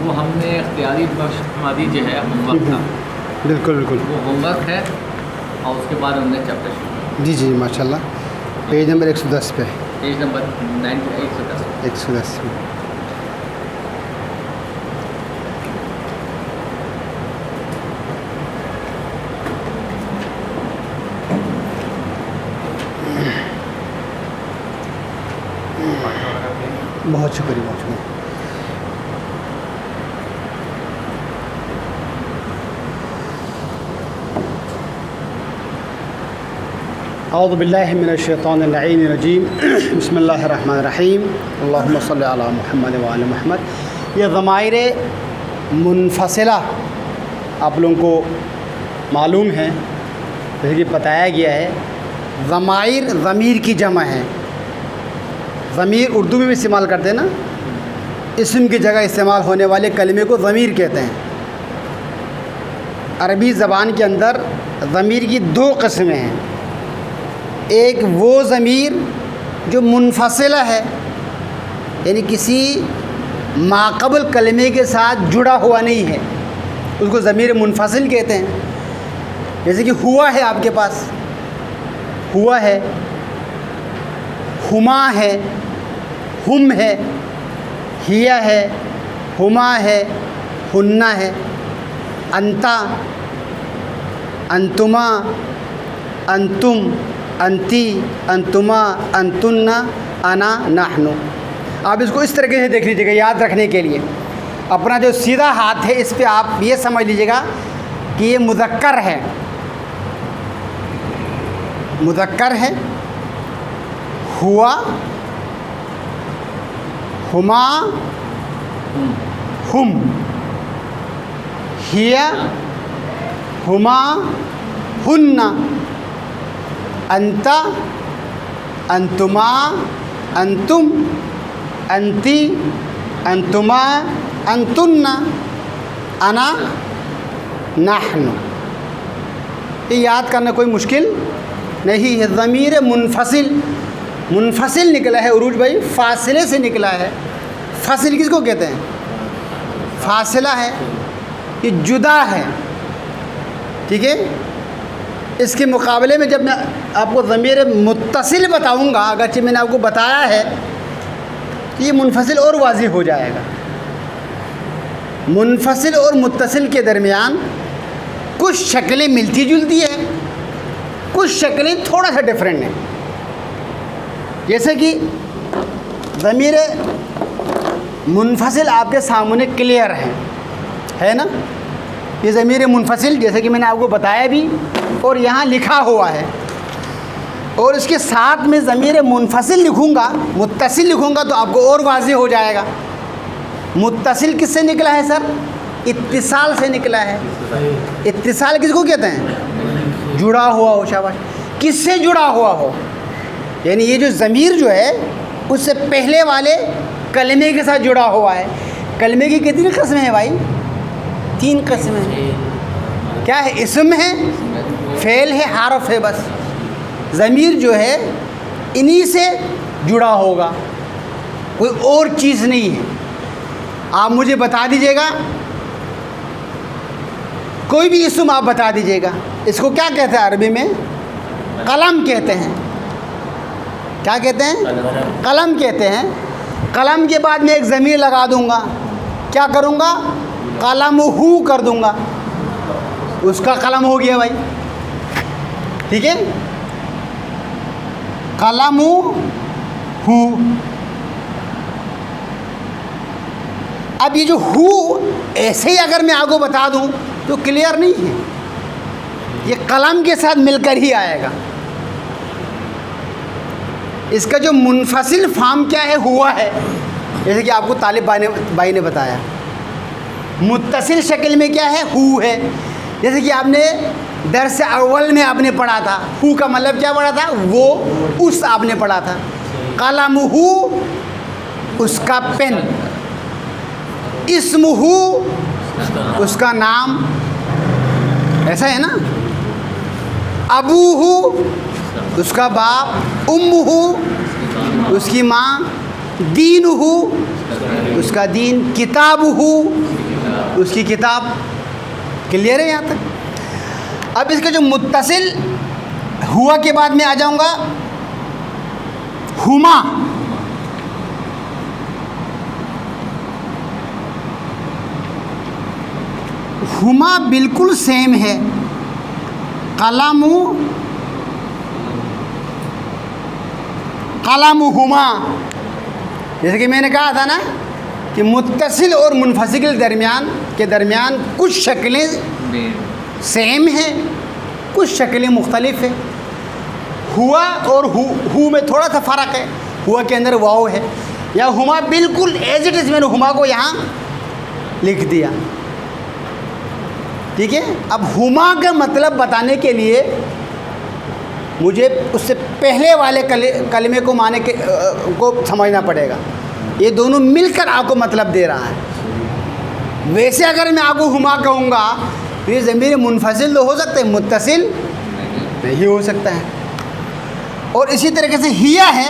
وہ ہم نے اختیاری فرما دیجیے ہے ہوم ورک کا، بالکل بالکل، وہ ہوم ورک ہے اور اس کے بعد ہم نے چیپٹر شروع جی جی ماشاء اللہ. پیج نمبر 110 پہ، پیج نمبر 110. 110 میں. بہت شکریہ، بہت شکریہ. اعوذ باللہ من الشیطان اللعین الرجیم. بسم اللہ الرحمن الرحیم. اللہم صلی علی محمد وعلی محمد. یہ ضمائر منفصلہ آپ لوگوں کو معلوم ہے، جیسے کہ بتایا گیا ہے، ضمائر ضمیر کی جمع ہے. ضمیر اردو میں بھی استعمال کرتے ہیں نا، اسم کی جگہ استعمال ہونے والے کلمے کو ضمیر کہتے ہیں. عربی زبان کے اندر ضمیر کی دو قسمیں ہیں. ایک وہ ضمیر جو منفصلہ ہے، یعنی کسی ماقبل کلمے کے ساتھ جڑا ہوا نہیں ہے، اس کو ضمیر منفصل کہتے ہیں. جیسے کہ ہوا ہے، آپ کے پاس ہوا ہے، ہما ہے، ہم ہے، ہیا ہے، ہما ہے، ہننا ہے، انتا، انتما، انتم، انتی، انتما، انتن، انا، نحنو. آپ اس کو اس طریقے سے دیکھ لیجیے گا یاد رکھنے کے لیے. اپنا جو سیدھا ہاتھ ہے اس پہ آپ یہ سمجھ لیجیے گا کہ یہ مذکر ہے، مذکر ہے. ہوا، ہما، ہم، ہیا، ہما، ہن، انتا، انتما، انتم، انتی، انتما، انتن، انا، نحن. یہ یاد کرنا کوئی مشکل نہیں ہے. ضمیر منفصل، منفصل نکلا ہے عروج بھائی، فاصلے سے نکلا ہے. فصل کس کو کہتے ہیں؟ فاصلہ ہے، یہ جدا ہے. ٹھیک ہے. اس کے مقابلے میں جب میں آپ کو ضمیر متصل بتاؤں گا، اگرچہ میں نے آپ کو بتایا ہے، تو یہ منفصل اور واضح ہو جائے گا. منفصل اور متصل کے درمیان کچھ شکلیں ملتی جلتی ہیں، کچھ شکلیں تھوڑا سا ڈفرینٹ ہیں. جیسے کہ ضمیر منفصل آپ کے سامنے کلیئر ہے نا. یہ ضمیر منفصل جیسے کہ میں نے آپ کو بتایا بھی اور یہاں لکھا ہوا ہے. اور اس کے ساتھ میں ضمیر منفصل لکھوں گا، متصل لکھوں گا تو آپ کو اور واضح ہو جائے گا. متصل کس سے نکلا ہے سر؟ اتصال سے نکلا ہے. اتصال کس کو کہتے ہیں؟ جڑا ہوا ہو. شاباش. کس سے جڑا ہوا ہو؟ یعنی یہ جو ضمیر جو ہے اس سے پہلے والے کلمے کے ساتھ جڑا ہوا ہے. کلمے کی کتنی قسمیں ہیں بھائی؟ 3 قسمیں ہیں. کیا ہے؟ اسم ہے، فعل ہے، حرف ہے. بس ضمیر جو ہے انہی سے جڑا ہوگا، کوئی اور چیز نہیں ہے. آپ مجھے بتا دیجیے گا، کوئی بھی اسم آپ بتا دیجیے گا. اس کو کیا کہتے ہیں عربی میں؟ قلم کہتے ہیں. کیا کہتے ہیں؟ قلم کہتے ہیں. قلم کے بعد میں ایک ضمیر لگا دوں گا، کیا کروں گا؟ قلم ہو کر دوں گا، اس کا قلم ہو گیا بھائی. ٹھیک ہے. قلم ہو. اب یہ جو ہو ایسے ہی اگر میں آپ کو بتا دوں تو کلیئر نہیں ہے، یہ قلم کے ساتھ مل کر ہی آئے گا. اس کا جو منفصل فارم کیا ہے؟ ہوا ہے. جیسے کہ آپ کو طالب بھائی نے بتایا. متصل شکل میں کیا ہے؟ ہو ہے. جیسے کہ آپ نے درس اول میں آپ نے پڑھا تھا، ہو کا مطلب کیا پڑھا تھا؟ وہ، اس آپ نے پڑھا تھا. قلم ہو اس کا پین، اسم ہو اس کا نام، ایسا ہے نا. ابو ہو اس کا باپ، ام ہو اس کی ماں، دین ہو اس کا دین، کتاب ہو اس کی کتاب. کلیئر ہے یہاں تک؟ اب اس کا جو متصل ہوا کے بعد میں آ جاؤں گا ہما. ہما بالکل سیم ہے. قلمہما، جیسے کہ میں نے کہا تھا نا کہ متصل اور منفصل کے درمیان کچھ شکلیں سیم ہیں، کچھ شکلیں مختلف ہیں. ہوا اور ہو میں تھوڑا سا فرق ہے. ہوا کے اندر واو ہے. یا ہما بالکل ایز اٹ از، میں نے ہما کو یہاں لکھ دیا. ٹھیک ہے. اب ہما کا مطلب بتانے کے لیے مجھے اس سے پہلے والے کلمے کو معنی کو سمجھنا پڑے گا. یہ دونوں مل کر آپ کو مطلب دے رہا ہے. ویسے اگر میں آپ کو ہما کہوں گا تو یہ ضمیر منفصل تو ہو سکتا ہے، متصل نہیں ہو سکتا ہے. اور اسی طریقے سے ہیا ہے،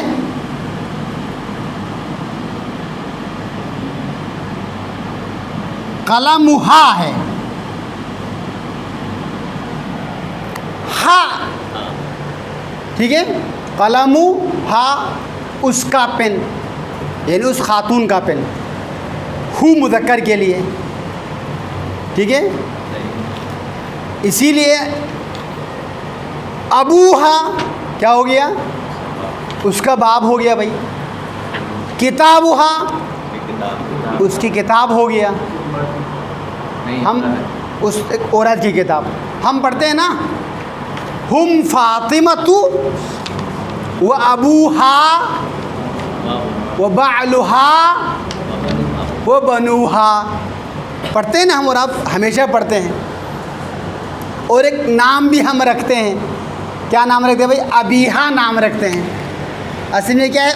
قلمہا ہے، ہا. ٹھیک ہے. قلمہا اس کا پن، یعنی اس خاتون کا پن. ہو مذکر کے لیے. ٹھیک ہے. اسی لیے ابوہا کیا ہو گیا؟ اس کا باپ ہو گیا بھائی. کتابہا اس کی کتاب ہو گیا. ہم اس عورت کی کتاب ہم پڑھتے ہیں نا، ہم فاطمۃ و ابوہا و بعلہا و بنوہا. پڑھتے ہیں نا ہم، اور آپ ہمیشہ پڑھتے ہیں. اور ایک نام بھی ہم رکھتے ہیں. کیا نام رکھتے ہیں بھائی؟ ابیہا نام رکھتے ہیں. اصل میں کیا ہے؟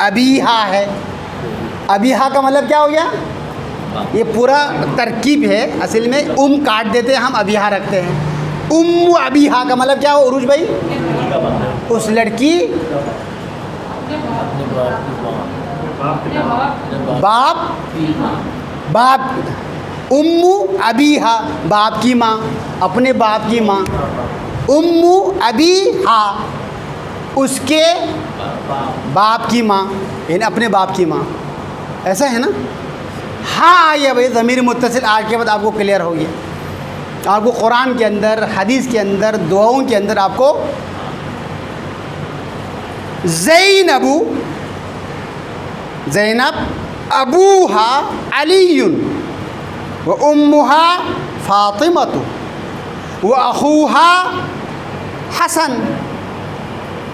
ابیہا ہے. ابیہا کا مطلب کیا ہو گیا؟ یہ پورا ترکیب ہے. اصل میں کاٹ دیتے ہیں ہم، ابیہا رکھتے ہیں. ابیہا کا مطلب کیا ہو عروج بھائی؟ اس لڑکی باپ ابیہا باپ کی ماں، اپنے باپ کی ماں. ابیہا اس کے باپ کی ماں، یعنی اپنے باپ کی ماں. ایسا ہے نا؟ ہاں آئیے بھائی ضمیر متصل آج کے بعد آپ کو کلیئر ہو گیا. آپ کو قرآن کے اندر، حدیث کے اندر، دعاؤں کے اندر آپ کو زینب ابوہا علی و امہا فاطمۃ و اخوہا حسن،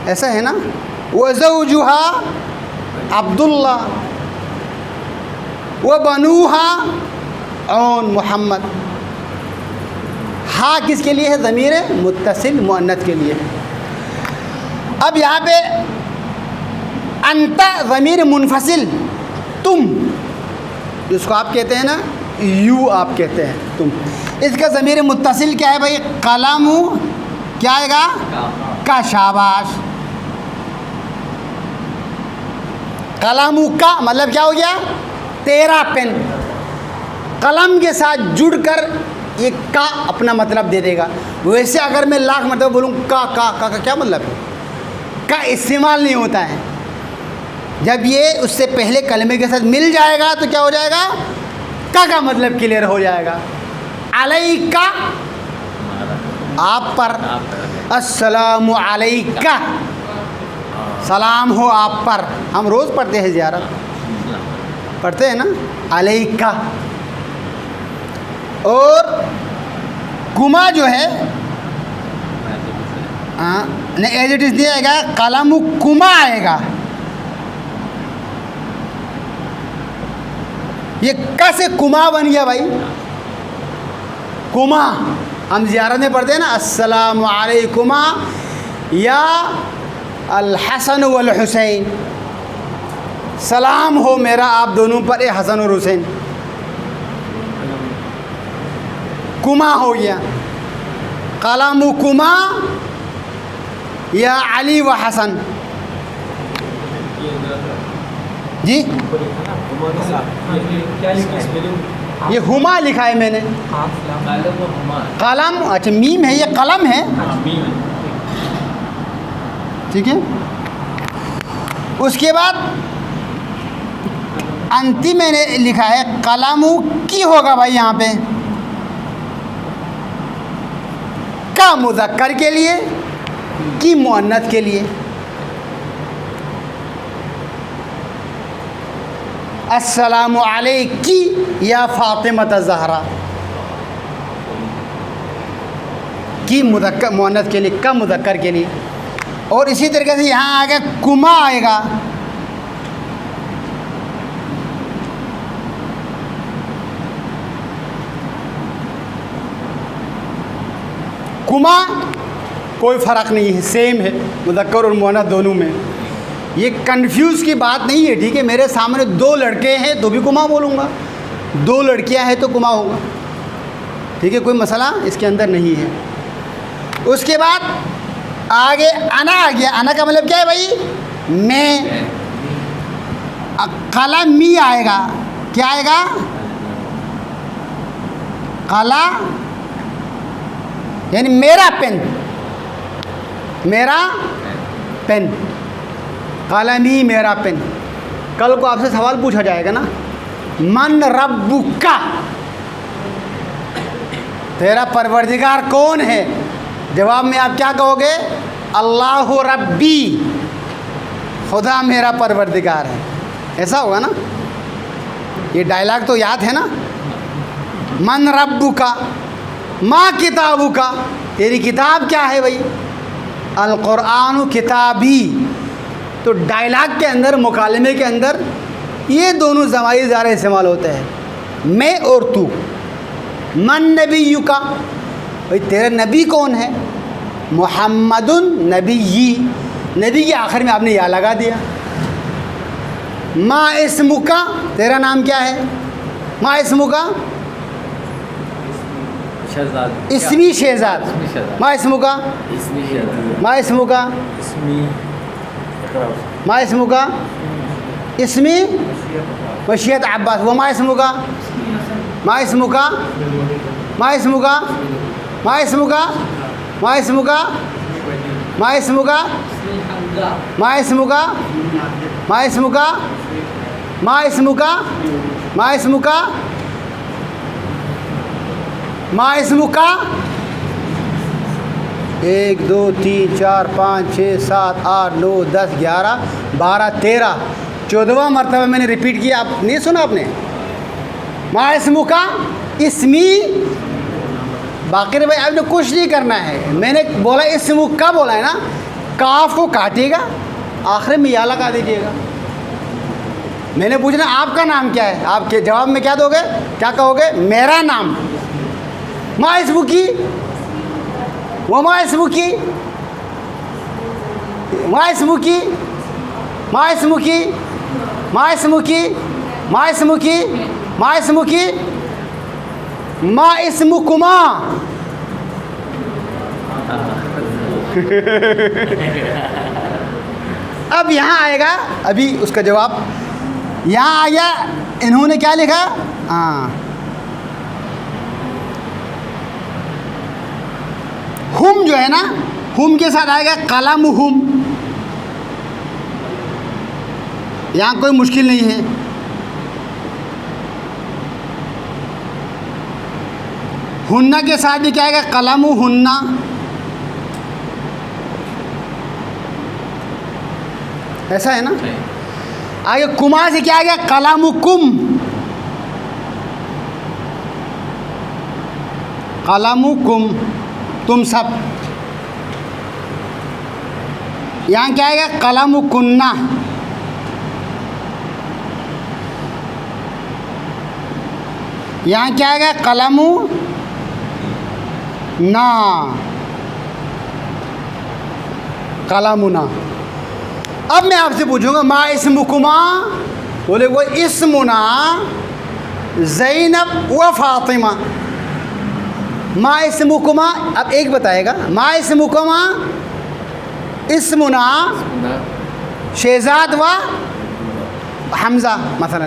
ایسا ہے نا؟ و زوجہا عبداللہ و بنوہا عون محمد. ہاں کس کے لیے ہے؟ ضمیر متصل مؤنث کے لیے. اب یہاں پہ انت ضمیر منفصل، تم، جس کو آپ کہتے ہیں نا یو، آپ کہتے ہیں تم. اس کا ضمیر متصل کیا ہے بھائی؟ قلم. کیا آئے گا؟ کا. شاباش. قلم کا مطلب کیا ہو گیا؟ تیرا پن. قلم کے ساتھ جڑ کر یہ کا اپنا مطلب دے دے گا. ویسے اگر میں لاکھ مرتبہ بولوں کا کیا مطلب ہے؟ کا استعمال نہیں ہوتا ہے. جب یہ اس سے پہلے کلمے کے ساتھ مل جائے گا تو کیا ہو جائے گا؟ کا مطلب کلیئر ہو جائے گا. علیکہ آپ پر، السلام علیکہ سلام ہو آپ پر. ہم روز پڑھتے ہیں زیارت، پڑھتے ہیں نا علیکہ. اور کما جو ہے نہیں ایز اٹ از نہیں آئے گا، قلم کما آئے گا. یہ کا سے کما بن گیا بھائی. کما ہم زیارت میں پڑھتے ہیں نا، السلام علیکما یا الحسن والحسین، سلام ہو میرا آپ دونوں پر، اے حسن اور حسین. کما ہو گیا. قلم کما یا علی و حسن. جی یہ ہما لکھا ہے میں نے. قلم و ہما. قلم, اچھا میم ہے, یہ قلم ہے. ٹھیک ہے. اس کے بعد انتی میں نے لکھا ہے قلم کی ہوگا بھائی یہاں پہ کا مذکر کے لیے, کی مؤنث کے لیے. السلام علیکی یا فاطمہ زہرا, کی مذکر مؤنث کے لیے, کا مذکر کے لیے. اور اسی طریقے سے یہاں آئے گا کما آئے گا. کما کوئی فرق نہیں ہے, سیم ہے مذکر اور مؤنث دونوں میں. یہ کنفیوز کی بات نہیں ہے, ٹھیک ہے. میرے سامنے 2 لڑکے ہیں تو بھی کما بولوں گا, 2 لڑکیاں ہیں تو کما ہوگا, ٹھیک ہے. کوئی مسئلہ اس کے اندر نہیں ہے. اس کے بعد آگے انا آ گیا. انا کا مطلب کیا ہے بھائی؟ میں. قلم می آئے گا, کیا آئے گا؟ قلا یعنی میرا پین, میرا پین. قلمی میرا پین. کل کو آپ سے سوال پوچھا جائے گا نا, من ربک, تیرا پروردگار کون ہے؟ جواب میں آپ کیا کہو گے؟ اللہ ربی, خدا میرا پروردگار ہے. ایسا ہوگا نا, یہ ڈائلاگ تو یاد ہے نا. من ربک, ما کتابک, تیری کتاب کیا ہے بھائی؟ القرآن کتابی. تو ڈائلاگ کے اندر, مکالمے کے اندر یہ دونوں ضمائر زیادہ استعمال ہوتے ہیں, میں اور تو. من نبیک, بھائی تیرا نبی کون ہے؟ محمد نبی, نبی کے آخر میں آپ نے یا لگا دیا. ما اسمک, تیرا نام کیا ہے؟ ما اسمک, شہزاد. اسمی شہزاد. ما اسمک, ما اسمک, ما اسمک, اسمی مشیت عباس. وہ ما اسمک, ما اسمک, ما اسمک, ما اسمک, ما اسمک, ما اسمک, ما اسمک, ما اسمک, ما اسمک, ما اسمک, ما اسمک. 1 2 3 4 5 6 7 8 9 10 11 12 13 14واں مرتبہ میں نے ریپیٹ کیا. آپ نہیں سنا آپ نے؟ ما اسمک, اسمی. باقر بھائی آپ نے کچھ نہیں کرنا ہے, میں نے بولا اسمک کا بولا ہے نا, کاف کو کاٹے گا, آخر میں یا لگا دیجیے گا. میں نے پوچھنا آپ کا نام کیا ہے, آپ کے جواب میں کیا دو گے, کیا کہو گے؟ میرا نام. ما اسمکی, وما اسمکی, ما اسمکی, ما اسمکی, ما اسمکی, ما اسمکی, ما اسمکی, ما اسمکما. اب یہاں آئے گا, ابھی اس کا جواب یہاں آ گیا. انہوں نے کیا لکھا؟ ہاں, ہم جو ہے نا, ہم کے ساتھ آئے گا قلم ہم. یہاں کوئی مشکل نہیں ہے. ہننا کے ساتھ بھی کیا آئے گا؟ قلم ہننا. ایسا ہے نا. آگے کما سے کیا آ گیا؟ قلم کم. قلم کم, تم سب. یہاں کیا آئے گا؟ قلم کننا. یہاں کیا آئے گا؟ قلم نا. قلمنا. اب میں آپ سے پوچھوں گا ما اسمکما, بولے وہ اسمنا زینب و فاطمہ. ما اسمکما, اب ایک بتائے گا, ما اسمکما اسمنا شہزاد و حمزہ مثلا.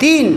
3,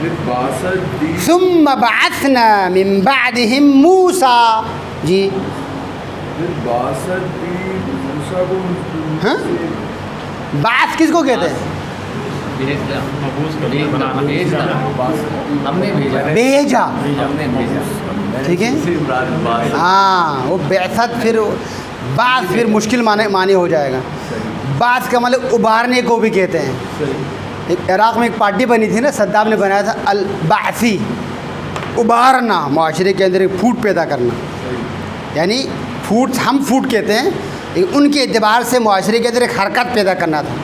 پھر باسط دی ثم بعثنا من بعدهم موسیٰ. جی پھر باسط دی موسیٰ کو ہاں؟ بعث کس کو کہتے ہیں؟ بھیجنا ہم نے بھیجا بھیجا. ہم نے بھیجا ٹھیک ہے. ہاں وہ بعثت پھر بعث پھر مشکل معنی ہو جائے گا. بعث کا مطلب ابھارنے کو بھی کہتے ہیں. ایک عراق میں ایک پارٹی بنی تھی نا، صدام نے بنایا تھا البعثی، ابھارنا، معاشرے کے اندر ایک پھوٹ پیدا کرنا. یعنی پھوٹ ہم پھوٹ کہتے ہیں، ان کے اعتبار سے معاشرے کے اندر ایک حرکت پیدا کرنا تھا.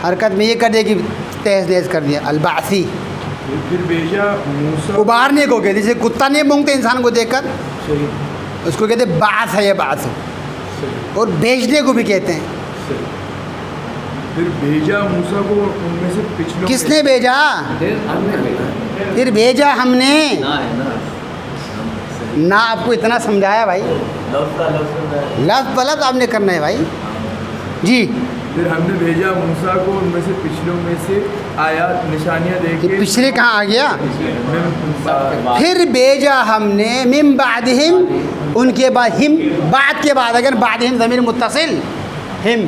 حرکت میں یہ کر دیا کہ تہز نہز کر دیا. البعثی پھر بھیجا موسیٰ ابھارنے کو کہتے، جیسے کتا نہیں بھونکتے انسان کو دیکھ کر، اس کو کہتے بعث ہے، یہ بعث ہے. اور بیچنے کو بھی کہتے ہیں. پھر بھیجا موسیٰ کو ان میں سے پچھلوں کس نے بھیجا؟ پھر ہم نے بھیجا پھر بھیجا ہم نے. نہ ہے نا نہ آپ کو اتنا سمجھایا بھائی، لفظ بلفظ آپ نے کرنا ہے بھائی. جی پھر ہم نے بھیجا موسیٰ کو ان میں سے پچھلوں میں سے آیات نشانیاں دے یہ کے پچھلے کہاں آ گیا؟ سب کے بعد پھر بھیجا ہم نے من بعدہم، ان کے بعد، ہم بعد کے بعد، اگر بعدہم ضمیر متصل ہم،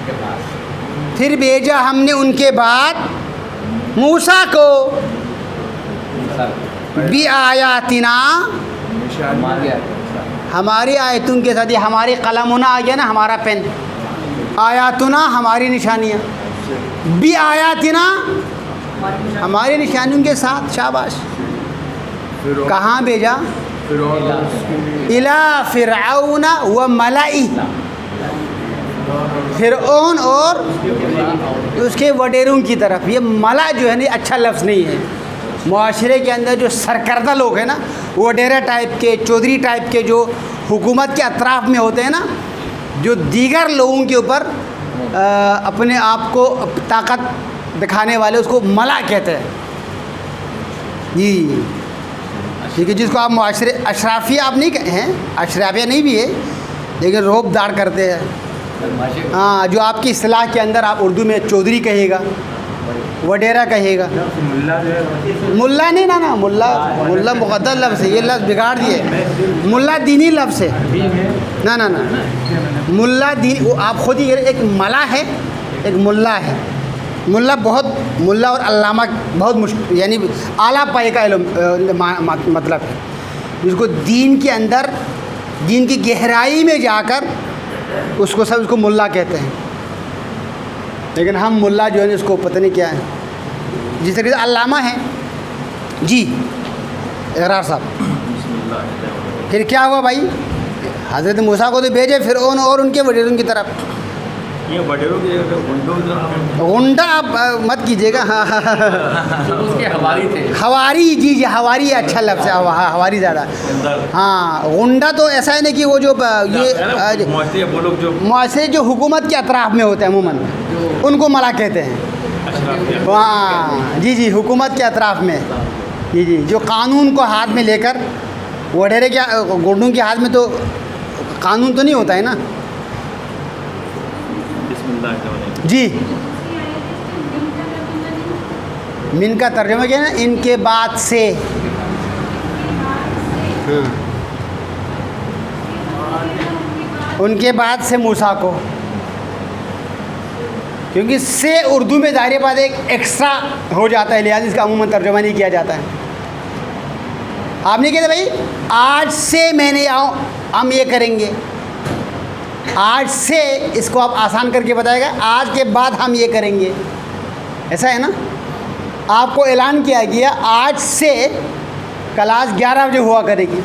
کے پاس پھر بھیجا ہم نے ان کے بعد موسیٰ کو سب بآیاتنا، نشانیاں ہماری آیتوں کے ساتھ. یہ ہماری قلمنا آ گیا نا، ہمارا پین. آیاتنا ہماری نشانیاں، بآیاتنا ہماری نشانیوں کے ساتھ. شاباش. فرعون کہاں بھیجا؟ فرعون اور اس کے الی فرعون و ملئہ، فرعون اور اس کے وڈیروں کی طرف. یہ ملا جو ہے نا، اچھا لفظ نہیں ہے. معاشرے کے اندر جو سرکردہ لوگ ہیں نا، وڈیرا ٹائپ کے، چودھری ٹائپ کے، جو حکومت کے اطراف میں ہوتے ہیں نا، جو دیگر لوگوں کے اوپر اپنے آپ کو طاقت دکھانے والے، اس کو ملا کہتے ہیں. جی ٹھیک ہے. جس کو آپ معاشرے اشرافیہ آپ نہیں ہیں، اشرافیہ نہیں بھی ہے، لیکن روب داڑ کرتے ہیں. ہاں، جو آپ کی اصطلاح کے اندر آپ اردو میں چودھری کہے گا، وڈیرا کہے گا. ملا جو ہے ملا نہیں، نا ملا مقدس لفظ ہے، یہ لفظ بگاڑ دیے. ملا دینی لفظ ہے. نہ ملا دین، وہ آپ خود ہی ایک ملا ہے، ایک ملا ہے. ملا بہت، ملا اور علامہ بہت یعنی اعلیٰ پائے کا علم مطلب ہے، جس کو دین کے اندر، دین کی گہرائی میں جا کر اس کو کو ملا کہتے ہیں. لیکن ہم ملا جو ہے اس کو پتہ نہیں کیا ہے. جس طریقے سے علامہ ہیں. جی اقرار صاحب، پھر کیا ہوا بھائی؟ حضرت موسیٰ کو تو بھیجے فرعون اور ان کے وڈیروں کی طرف. یہ وڈیروں کی جگہ غنڈہ آپ مت کیجیے گا. اس کے حواری تھے. حواری، جی حواری اچھا لفظ ہے. حواری زیادہ. ہاں غنڈہ تو ایسا ہے نا کہ وہ جو یہ معاشرے جو حکومت کے اطراف میں ہوتے ہیں عموماً، ان کو ملا کہتے ہیں. ہاں جی حکومت کے اطراف میں. جی جو قانون کو ہاتھ میں لے کر، وڈیرے کے گنڈوں کے ہاتھ میں تو قانون تو نہیں ہوتا ہے نا. جی من کا ترجمہ کیا ہے نا، ان کے بعد سے. ان کے بعد سے موسیٰ کو، کیونکہ سے اردو میں ظاہر بات ایک ایکسٹرا ہو جاتا ہے، لہٰذا اس کا عموماً ترجمہ نہیں کیا جاتا ہے. آپ نہیں کہتے بھائی آج سے میں نے ہم یہ کریں گے. آج سے اس کو آپ آسان کر کے بتائے گا، آج کے بعد ہم یہ کریں گے. ایسا ہے نا. آپ کو اعلان کیا گیا آج سے کلاس 11 بجے ہوا کرے گی،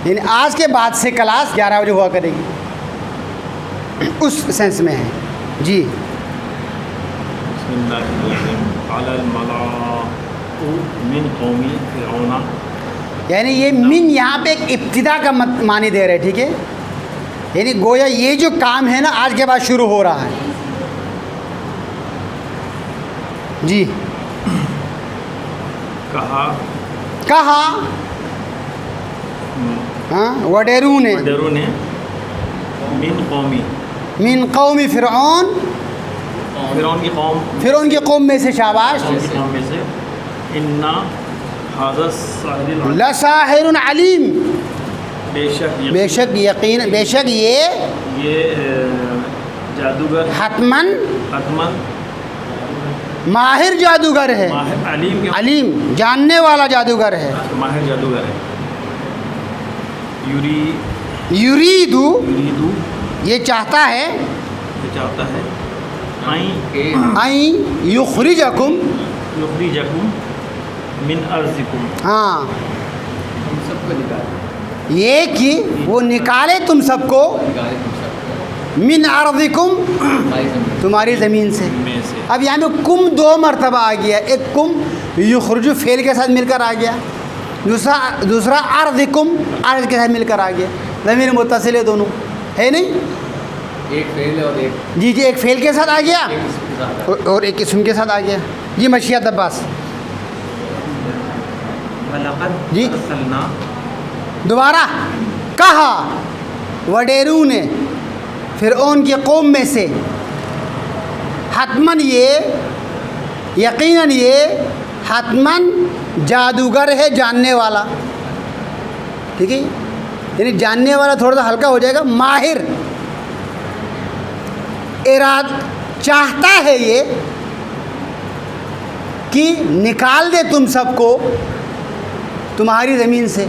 یعنی آج کے بعد سے کلاس 11 بجے ہوا کرے گی، اس سینس میں ہے. جی بسم اللہ الرحمن علی الملا من قومی فرعون. یعنی یہ من یہاں پہ ایک ابتدا کا معنی دے رہے. ٹھیک ہے، یعنی گویا یہ جو کام ہے نا آج کے بعد شروع ہو رہا ہے. جی کہا ہاں وڈیروں نے وڈیروں نے من قومی من قوم فرعون فرعون کی قوم پھر ان کی قوم میں سے، شاباش، فرعون کی قوم میں سے انا حاضر ساحر لساحر علیم، بے شک بے شک یقین، بے شک یہ جادوگر حتماً حتمن ماہر جادوگر ہے، ماہر علیم کے علیم جاننے والا جادوگر ہے۔ ماہر جادوگر ہے۔ یریدو یریدو یہ چاہتا ہے، یہ چاہتا ہے آئیں کہ این یخرجکم، یخرجکم من ارضکم، ہاں ہم سب کو نکالے یہ کہ وہ نکالے تم سب کو نکالے ہم سب کو من ارضکم ہماری زمین تمہاری زمین سے۔ میں سے اب یہاں پہ کم دو مرتبہ آ گیا، ایک کم یخرجو فعل کے ساتھ مل کر آ گیا، دوسرا ارضکم ارض کے ساتھ مل کر آ گیا، ضمیر متصل ہے دونوں، ہے نہیں؟ ایک فعل ہے اور ایک جی جی، ایک فعل کے ساتھ آ گیا اس کے ساتھ اور ایک اسم کے ساتھ آ گیا۔ جی مشیت عباس وَلَقَدْ جی۔ أَرْسَلْنَا دوبارہ کہا وڈیرو نے فرعون کی قوم میں سے، حتماً یہ، یقیناً یہ حتماً جادوگر ہے جاننے والا، ٹھیک ہے، یعنی جاننے والا تھوڑا سا ہلکا ہو جائے گا، ماہر، اراد چاہتا ہے یہ کہ نکال دے تم سب کو تمہاری زمین سے۔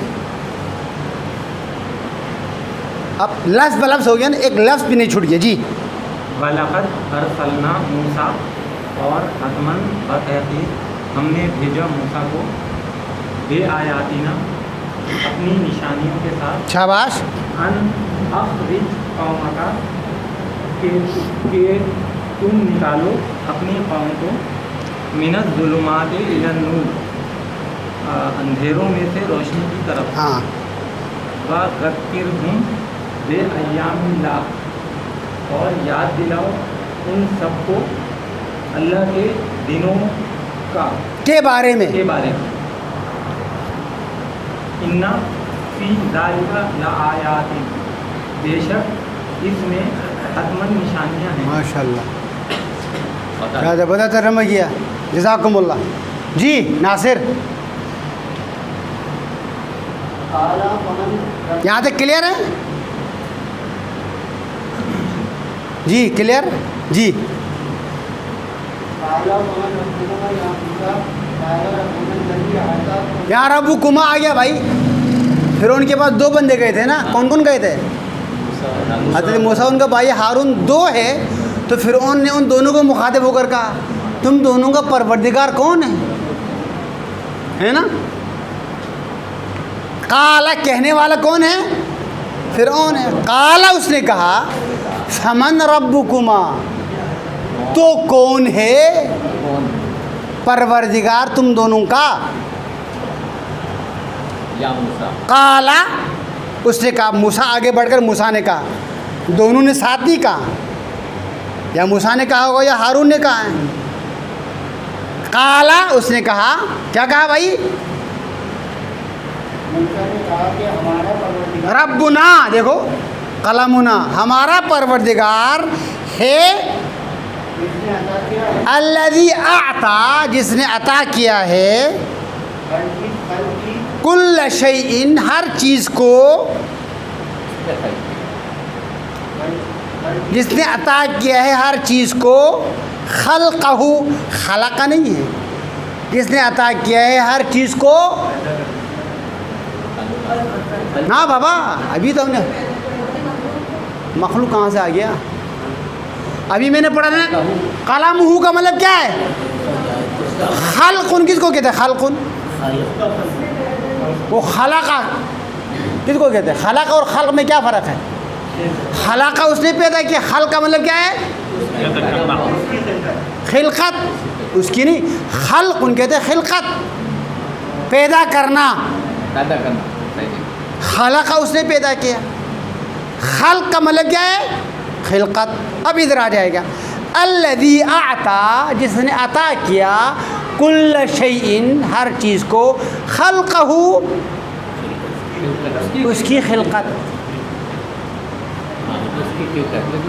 اب لفظ بلفظ ہو گیا نا، ایک لفظ بھی نہیں چھوٹ گیا۔ جی وَلَقَدْ أَرْسَلْنَا موسیٰ، اور حتماً بتحقیق ہم نے بھیجا موسیٰ کو بے آیاتنا اپنی نشانیوں کے ساتھ، شاباش، ان اخرج قومک کہ تم نکالو اپنی قوم کو، من الظلمات الی النور اندھیروں میں سے روشنی کی طرف، ہاں، وَذَكِّرْهُمْ بِأَيَّامِ اللَّهِ اور یاد دلاؤ ان سب کو اللہ کے دنوں کا کے بارے میں۔ کے بارے میں، ان فی ذالک لآیات، بے شک اس میں حتماً نشانیاں ہیں۔ ماشاء اللہ، پتہ بڑا ترجمہ کیا، جزاکم اللہ۔ جی ناصر، یہاں تک کلیئر ہے؟ جی کلیئر، جی یہاں ربو کما آ گیا بھائی، پھر ان کے پاس دو بندے گئے تھے نا، کون کون گئے تھے؟ حضرت موسیٰ ان کا بھائی ہارون، دو ہے، تو فرعون نے ان دونوں کو مخاطب ہو کر کہا تم دونوں کا پروردگار کون ہے نا؟ قالا کہنے والا کون ہے؟ فرعون ہے۔ قالا اس نے کہا فمن ربکما، تو کون ہے کون پروردگار تم دونوں کا؟ یا موسیٰ قالا اس نے کہا، موسیٰ آگے بڑھ کر موسیٰ نے کہا، دونوں نے ساتھ نہیں کہا، یا موسیٰ نے کہا ہوگا یا ہارون نے کہا ہے۔ قالا اس نے کہا، کیا کہا بھائی؟ ربنا، دیکھو قلمنا، ہمارا پروردگار ہے، الذی اعطا، جس نے عطا کیا ہے، کل شیء، ہر چیز کو، جس نے عطا کیا ہے ہر چیز کو، خلقہ، خلقہ نہیں ہے، جس نے عطا کیا ہے ہر چیز کو، نا بابا ابھی تو ہم نے مخلوق کہاں سے آ گیا؟ ابھی میں نے پڑھا نا، قلمہ کا مطلب کیا ہے؟ خلقن کس کو کہتے ہیں؟ خلقن، وہ خلقہ کس کو کہتے ہیں؟ خلقہ اور خلق میں کیا فرق ہے؟ خلقہ اس نے پیدا کیا، خلق کا مطلب کیا ہے؟ خلقت، اس کی نہیں، خلق ان کہتے ہیں خلقت، پیدا کرنا، پیدا کرنا، صحیح۔ خلقہ اس نے پیدا کیا، خلق کا مطلب کیا ہے؟ خلقت۔ اب ادھر آ جائے گا، الذی اعطا، جس نے عطا کیا، کل شیء، ہر چیز کو، خلقہ، اس کی خلقت، اس کی کیوں کہتے ہیں؟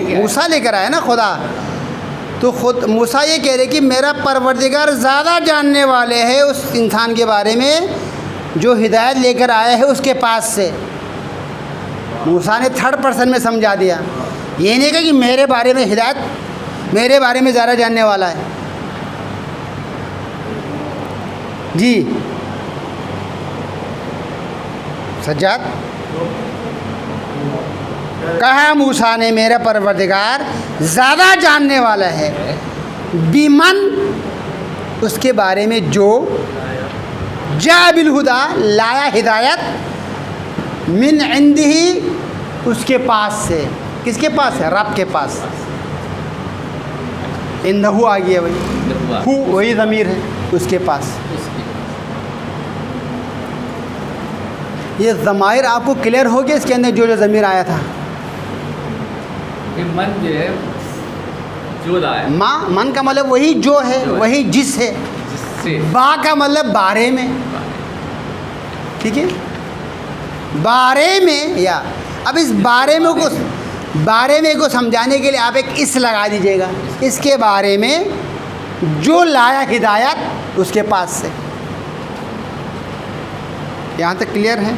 موسیٰ لے کر آیا نا خدا, تو خود موسیٰ یہ کہہ رہے کہ میرا پروردگار زیادہ جاننے والے ہے اس انسان کے بارے میں جو ہدایت لے کر آیا ہے اس کے پاس سے. موسیٰ نے تھرڈ پرسن میں سمجھا دیا, یہ نہیں کہا کہ میرے بارے میں ہدایت میرے بارے میں زیادہ جاننے والا ہے. جی سجاد, کہا موسیٰ نے میرا پروردگار زیادہ جاننے والا ہے, بیمن اس کے بارے میں جو جاء بالہدی لایا ہدایت من عندہ اس کے پاس سے. کس کے پاس ہے؟ رب کے پاس. انہو آ گیا وہی, ہو وہی ضمیر ہے اس کے پاس. یہ ضمائر آپ کو کلیئر ہو گیا اس کے اندر جو جو ضمیر آیا تھا؟ کہ من جو ہے جو ہے ماں من کا مطلب وہی جو ہے, وہی جس ہے. جس سے با کا مطلب بارے میں, ٹھیک ہے, بارے میں. یا اب اس بارے میں کو سمجھانے کے لیے آپ ایک اس لگا دیجیے گا, اس کے بارے میں جو لایا ہدایت اس کے پاس سے. یہاں تک کلیئر ہے؟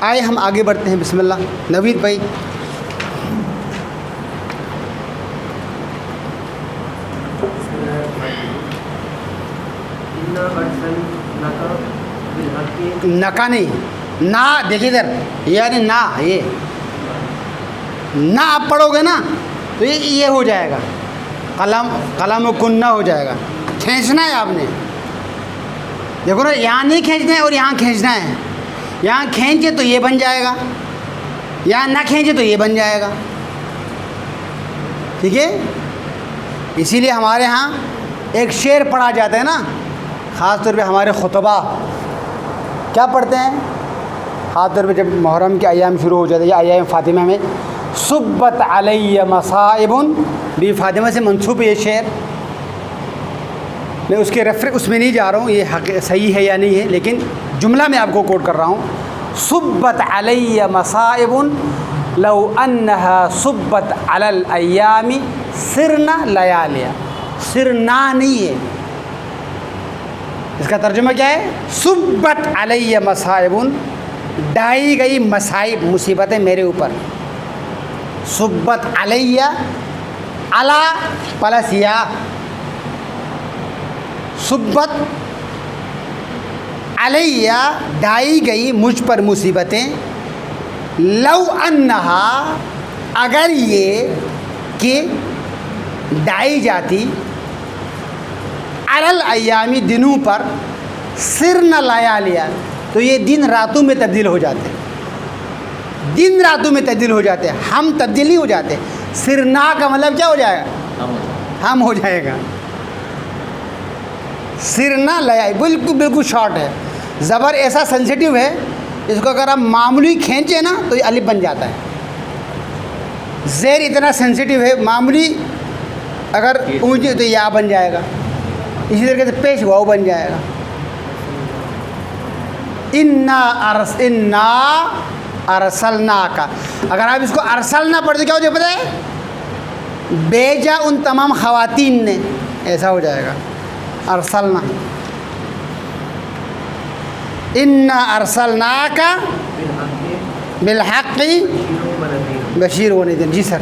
آئے ہم آگے بڑھتے ہیں. بسم اللہ. نوید بھائی. نکا نہیں, نا دیکھیے ادھر, یعنی نا, یہ نا آپ پڑھو گے نا تو یہ ہو جائے گا, قلم و کنہ ہو جائے گا. کھینچنا ہے آپ نے, دیکھو نا, یہاں نہیں کھینچنا ہے اور یہاں کھینچنا ہے. یہاں کھینچے تو یہ بن جائے گا, یہاں نہ کھینچے تو یہ بن جائے گا. ٹھیک ہے, اسی لیے ہمارے ہاں ایک شعر پڑھا جاتا ہے نا, خاص طور پہ ہمارے خطبہ کیا پڑھتے ہیں, خاص طور پہ جب محرم کے ایام شروع ہو جاتے ہیں, یا ایام فاطمہ میں, صبت علی مصائب, بی فاطمہ سے منسوب ہے یہ شعر. میں اس کے اس میں نہیں جا رہا ہوں یہ صحیح ہے یا نہیں ہے, لیکن جملہ میں آپ کو کوٹ کر رہا ہوں. صبت علی مصائب لو انہا صبت علی الایام سرنا لیالیا. سرنا نہیں ہے, اس کا ترجمہ کیا ہے؟ صبت علی مصائب, ڈائی گئی مصائب مصیبتیں میرے اوپر. صبت علی, علی پلس یا, صبت علی ڈائی گئی مجھ پر مصیبتیں, لو انہا اگر یہ کہ ڈائی جاتی, علل ایامی دنوں پر, سرنا لیالیا تو یہ دن راتوں میں تبدیل ہو جاتے, دن راتوں میں تبدیل ہو جاتے, ہم تبدیل نہیں ہو جاتے. سرنا کا مطلب کیا ہو جائے گا؟ ہم ہو جائے گا. سرنا لیا بالکل شارٹ ہے. زبر ایسا سینسیٹیو ہے, اس کو اگر آپ معمولی کھینچے نا تو یہ الف بن جاتا ہے. زیر اتنا سینسیٹیو ہے, معمولی اگر اونچی تو یا بن جائے گا. اسی طریقے سے پیش واؤ بن جائے گا. انا ارسلنا کا, اگر آپ اس کو ارسلنا پڑھتے کیا ہو جائے پتہ ہے؟ بیجا ان تمام خواتین نے, ایسا ہو جائے گا. ارسلنا, انا ارسلناک بالحق بشیر و نذیر. جی سر.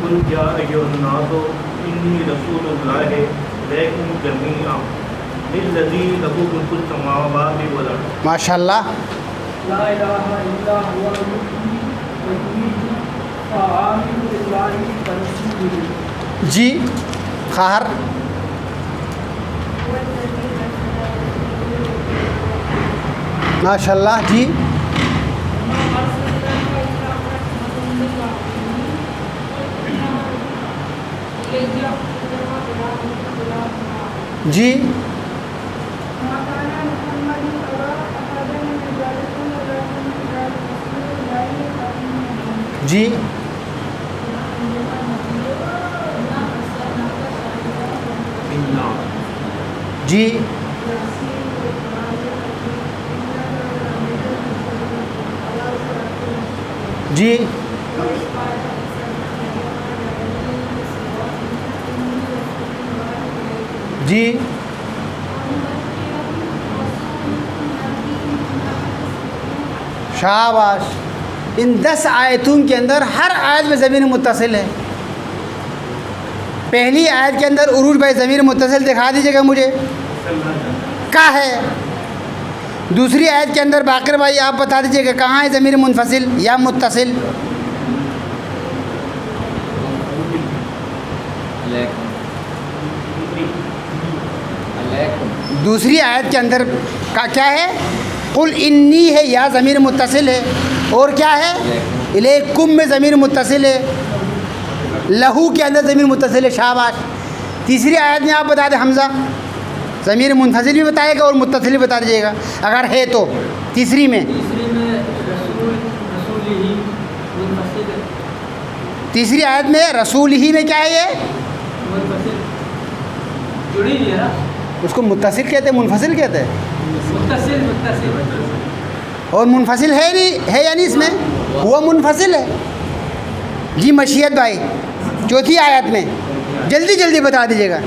قل یا ایھا الناس انی رسول اللہ الیکم جمیعا للذی لہ ملک السماوات والارض. ماشاء اللہ. لا الہ الا هو المحیی والممیت وآمن باللہ ورسولہ. جی خاہر. ماشاء اللہ. جی جی جی جی جی جی شاباش. ان 10 آیتوں کے اندر ہر آیت میں ضمیر متصل ہے. پہلی آیت کے اندر عروج بھائی ضمیر متصل دکھا دیجیے گا مجھے کا ہے. دوسری آیت کے اندر باقر بھائی آپ بتا دیجیے گا کہاں ہے ضمیر منفصل یا متصل. دوسری آیت کے اندر کیا ہے؟ قل انی ہے یا ضمیر متصل ہے. اور کیا ہے؟ الیکم میں ضمیر متصل ہے. لہو کے اندر ضمیر متصل ہے. شاباش. تیسری آیت میں آپ بتا دیں حمزہ ضمیر منفصل بھی بتائے گا اور متصل بھی بتا دیجیے گا اگر ہے تو. تیسری میں تیسری آیت میں رسول ہی میں کیا ہے؟ یہ اس کو متصل کہتے ہیں منفصل کہتے ہیں. اور منفصل ہے نہیں ہے یا نہیں اس میں وہ منفصل ہے. جی مشیت بھائی چوتھی آیت میں جلدی جلدی بتا دیجیے گا.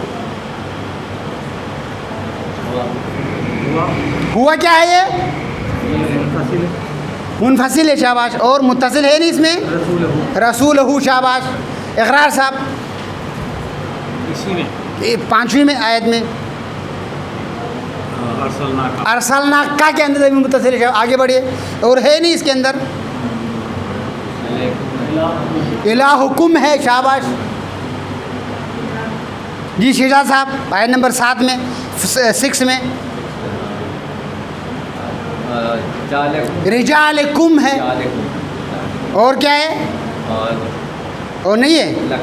ہوا کیا ہے؟ یہ منفصل ہے. شاباش. اور متصل ہے نہیں اس میں رسول ہو. شاباش. اقرار صاحب اسی میں 5ویں میں آیت میں ارسلنا کا کے اندر ضمیر متصل ہے. آگے بڑھیے. اور ہے نہیں اس کے اندر الہکم ہے. شاباش. جی شہزاد صاحب آیت نمبر 7 میں 6 میں رجالکم ہے. اور کیا ہے؟ اور نہیں ہے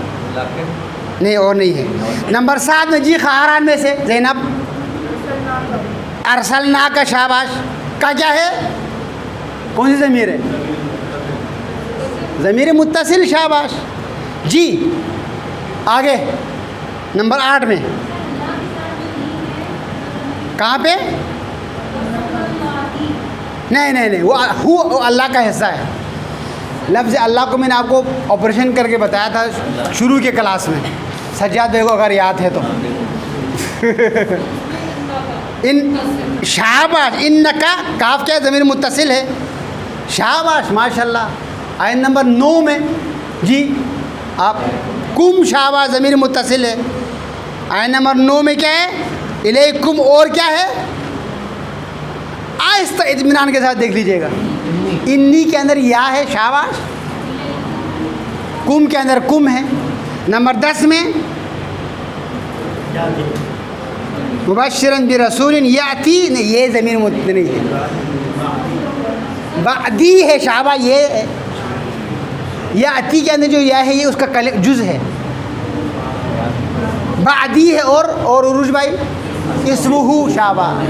نہیں اور نہیں ہے. نمبر 7 میں جی خاران میں سے زینب ارسلنا کا. شاباش. کا کیا ہے؟ کون سی ضمیر ہے؟ ضمیر متصل. شاباش. جی آگے نمبر 8 میں کہاں پہ؟ نہیں وہ اللہ کا حصہ ہے. لفظ اللہ کو میں نے آپ کو آپریشن کر کے بتایا تھا شروع کے کلاس میں. سجاد بھائی کو اگر یاد ہے تو ان شاباش. ان کا کاف کیا ضمیر متصل ہے. شاباش ماشاء اللہ. آیت نمبر 9 میں جی آپ کم. شاباش. ضمیر متصل ہے. آیت نمبر 9 میں کیا ہے؟ الیکم. اور کیا ہے؟ آہستہ اطمینان کے ساتھ دیکھ لیجیے گا. انی کے اندر یا ہے. شاباش. کم کے اندر کم ہے. نمبر 10 میں مبشرن برسول یاتی. یہ ضمیر متصل نہیں ہے. بعدی ہے. شاباش. یہ ہے یاتی کے اندر جو یا ہے یہ اس کا جز ہے. بعدی ہے. اور عروج بھائی اسمہ. شاباش.